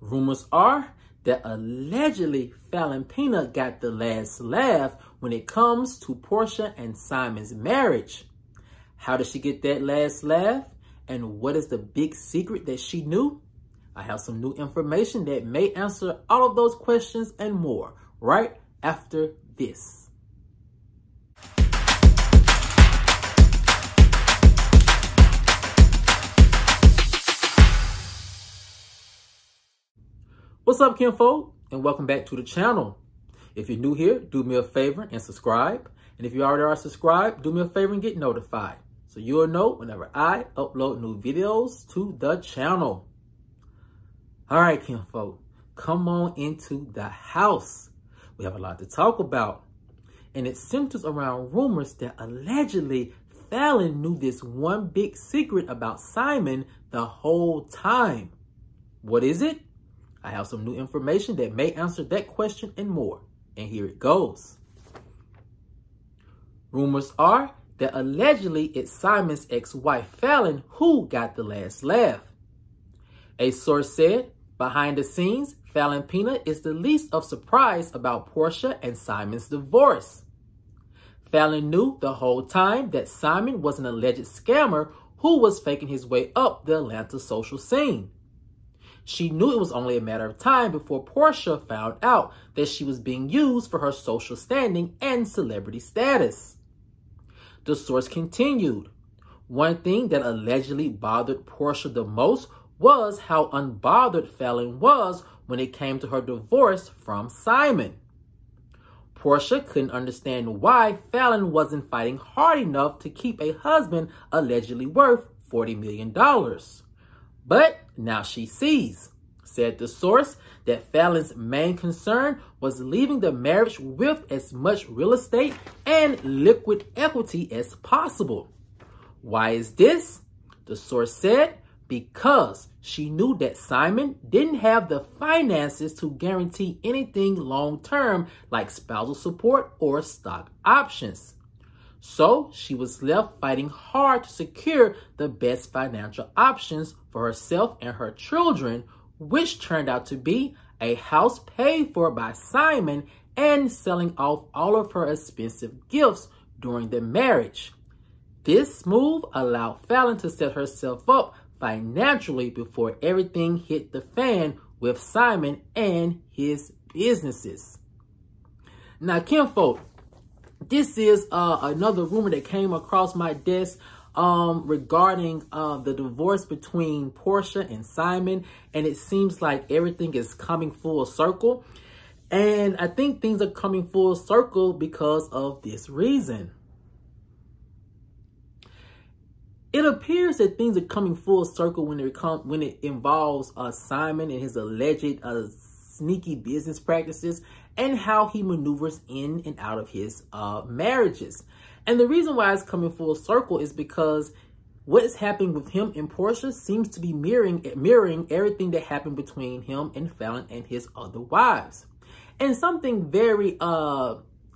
Rumors are that allegedly falynnpina got the last laugh when it comes to Porsha and Simon's marriage. How did she get that last laugh? And what is the big secret that she knew? I have some new information that may answer all of those questions and more right after this. What's up, kinfolk, and welcome back to the channel. If you're new here, do me a favor and subscribe. And if you already are subscribed, do me a favor and get notified, so you'll know whenever I upload new videos to the channel. All right, kinfolk, come on into the house. We have a lot to talk about, and it centers around rumors that allegedly Falynn knew this one big secret about Simon the whole time. What is it? I have some new information that may answer that question and more, and here it goes. Rumors are that allegedly it's Simon's ex-wife Falynn who got the last laugh. A source said, behind the scenes, falynnpina is the least of surprise about Porsha and Simon's divorce. Falynn knew the whole time that Simon was an alleged scammer who was faking his way up the Atlanta social scene. She knew it was only a matter of time before Porsha found out that she was being used for her social standing and celebrity status. The source continued, one thing that allegedly bothered Porsha the most was how unbothered Falynn was when it came to her divorce from Simon. Porsha couldn't understand why Falynn wasn't fighting hard enough to keep a husband allegedly worth $40 million. But now she sees, said the source, that Falynn's main concern was leaving the marriage with as much real estate and liquid equity as possible. Why is this? The source said, because she knew that Simon didn't have the finances to guarantee anything long-term like spousal support or stock options. So she was left fighting hard to secure the best financial options for herself and her children, which turned out to be a house paid for by Simon and selling off all of her expensive gifts during the marriage. This move allowed Falynn to set herself up financially before everything hit the fan with Simon and his businesses. Now, kinfolk, this is another rumor that came across my desk regarding the divorce between Porsha and Simon, and it seems like everything is coming full circle. And I think things are coming full circle because of this reason. It appears that things are coming full circle when it involves Simon and his alleged sneaky business practices and how he maneuvers in and out of his marriages. And the reason why it's coming full circle is because what is happening with him and Porsha seems to be mirroring everything that happened between him and Falynn and his other wives. And something very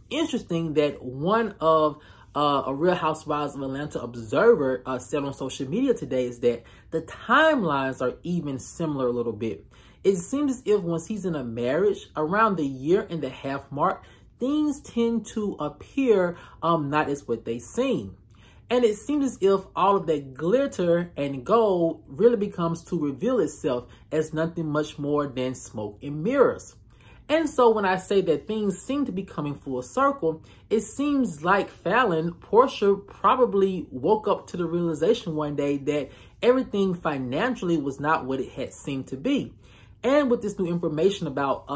interesting that one of a Real Housewives of Atlanta observer said on social media today is that the timelines are even similar a little bit. It seems as if once he's in a marriage, around the 1.5 year mark, things tend to appear not as what they seem. And it seems as if all of that glitter and gold really becomes to reveal itself as nothing much more than smoke and mirrors. And so when I say that things seem to be coming full circle, it seems like Porsha probably woke up to the realization one day that everything financially was not what it had seemed to be. And with this new information about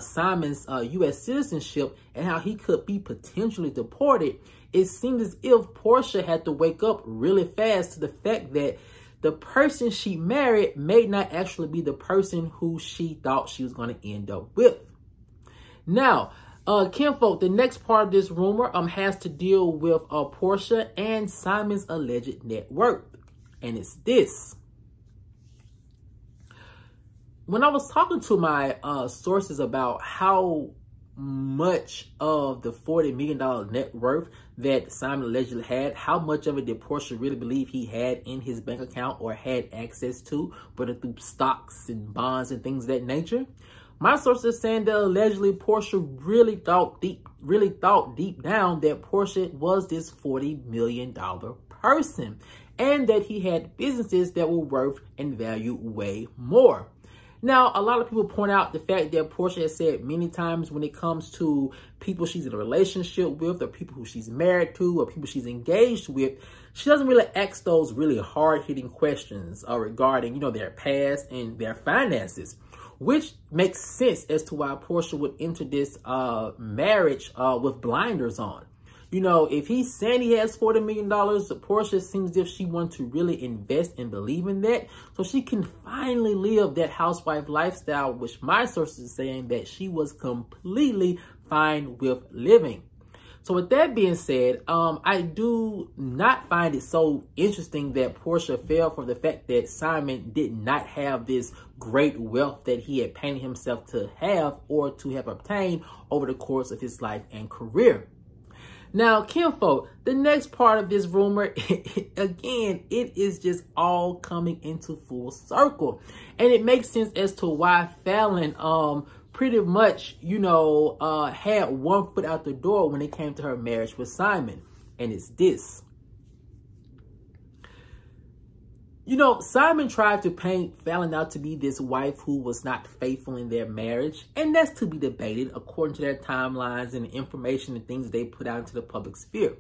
Simon's U.S. citizenship and how he could be potentially deported, it seems as if Porsha had to wake up really fast to the fact that the person she married may not actually be the person who she thought she was going to end up with. Now, kinfolk, the next part of this rumor has to deal with Porsha and Simon's alleged net worth. And it's this. When I was talking to my sources about how much of the $40 million net worth that Simon allegedly had, how much of it did Porsha really believe he had in his bank account or had access to, whether through stocks and bonds and things of that nature? My sources are saying that allegedly Porsha really thought deep down that Porsha was this $40 million person, and that he had businesses that were worth and value way more. Now, a lot of people point out the fact that Porsha has said many times when it comes to people she's in a relationship with, or people who she's married to, or people she's engaged with, she doesn't really ask those really hard-hitting questions regarding, you know, their past and their finances, which makes sense as to why Porsha would enter this marriage with blinders on. You know, if he's saying he has $40 million, Porsha seems as if she wants to really invest and believe in that, so she can finally live that housewife lifestyle, which my sources are saying that she was completely fine with living. So with that being said, I do not find it so interesting that Porsha fell for the fact that Simon did not have this great wealth that he had painted himself to have or to have obtained over the course of his life and career. Now, kinfolk, the next part of this rumor, again, it is just all coming into full circle. And it makes sense as to why Falynn pretty much, you know, had one foot out the door when it came to her marriage with Simon. And it's this. You know, Simon tried to paint Falynn out to be this wife who was not faithful in their marriage, and that's to be debated according to their timelines and the information and things they put out into the public sphere.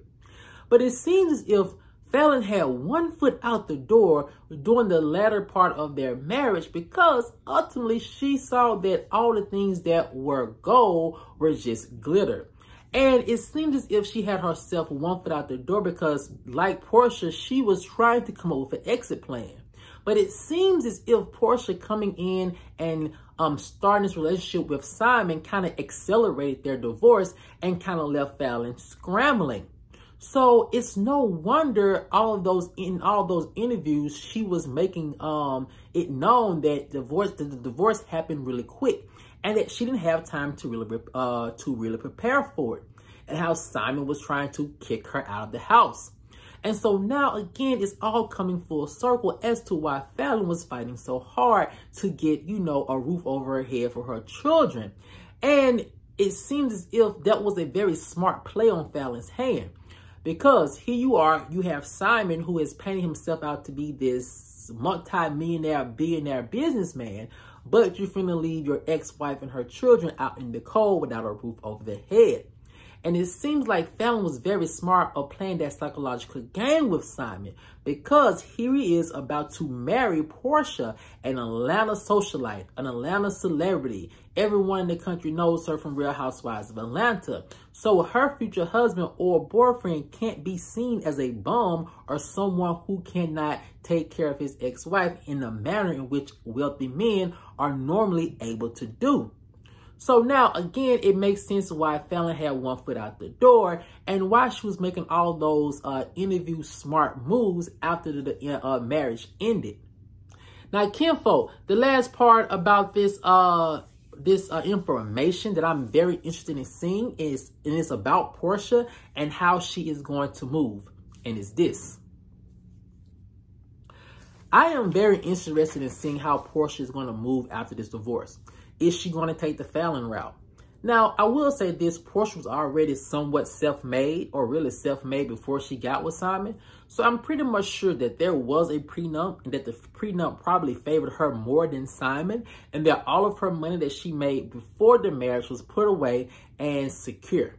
But it seems as if Falynn had one foot out the door during the latter part of their marriage, because ultimately she saw that all the things that were gold were just glitter. And it seemed as if she had herself one foot out the door because, like Porsha, she was trying to come up with an exit plan. But it seems as if Porsha coming in and starting this relationship with Simon kind of accelerated their divorce and kind of left Falynn scrambling. So it's no wonder in all those interviews she was making it known that the divorce happened really quick, and that she didn't have time to really prepare for it, and how Simon was trying to kick her out of the house. And so now again, it's all coming full circle as to why Falynn was fighting so hard to get, you know, a roof over her head for her children. And it seems as if that was a very smart play on Falynn's hand. Because here you are, you have Simon, who is painting himself out to be this multi-millionaire, billionaire businessman, but you're finna leave your ex-wife and her children out in the cold without a roof over their head. And it seems like Falynn was very smart of playing that psychological game with Simon, because here he is about to marry Porsha, an Atlanta socialite, an Atlanta celebrity. Everyone in the country knows her from Real Housewives of Atlanta. So her future husband or boyfriend can't be seen as a bum or someone who cannot take care of his ex-wife in the manner in which wealthy men are normally able to do. So now, again, it makes sense why Falynn had one foot out the door and why she was making all those interview smart moves after the marriage ended. Now, kinfolk, the last part about this information that I'm very interested in seeing is about Porsha and how she is going to move. And it's this. I am very interested in seeing how Porsha is going to move after this divorce. Is she going to take the Falynn route? Now, I will say this, Porsha was already somewhat self-made, or really self-made before she got with Simon. So I'm pretty much sure that there was a prenup, and that the prenup probably favored her more than Simon, and that all of her money that she made before the marriage was put away and secure.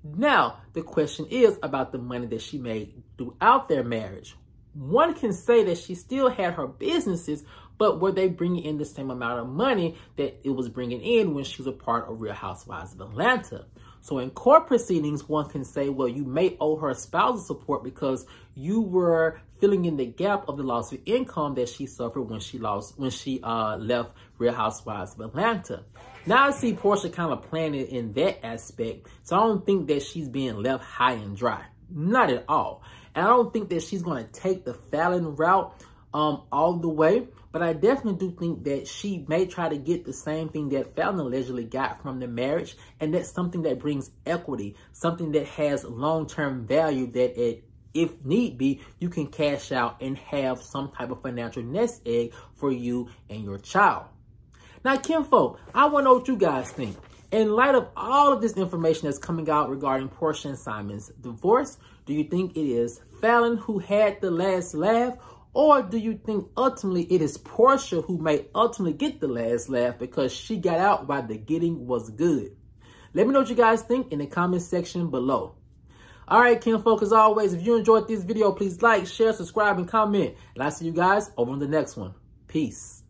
Now, the question is about the money that she made throughout their marriage. One can say that she still had her businesses, but were they bringing in the same amount of money that it was bringing in when she was a part of Real Housewives of Atlanta? So in court proceedings, one can say, well, you may owe her spousal support because you were filling in the gap of the loss of income that she suffered when she left Real Housewives of Atlanta. Now I see Porsha kind of playing it in that aspect, so I don't think that she's being left high and dry. Not at all. And I don't think that she's going to take the Falynn route all the way, but I definitely do think that she may try to get the same thing that Falynn allegedly got from the marriage, and that's something that brings equity, something that has long-term value that if need be, you can cash out and have some type of financial nest egg for you and your child. Now, kinfolk, I want to know what you guys think. In light of all of this information that's coming out regarding Porsha and Simon's divorce, do you think it is Falynn who had the last laugh? Or do you think ultimately it is Porsha who may ultimately get the last laugh because she got out while the getting was good? Let me know what you guys think in the comment section below. All right, kinfolk, as always, if you enjoyed this video, please like, share, subscribe, and comment. And I'll see you guys over on the next one. Peace.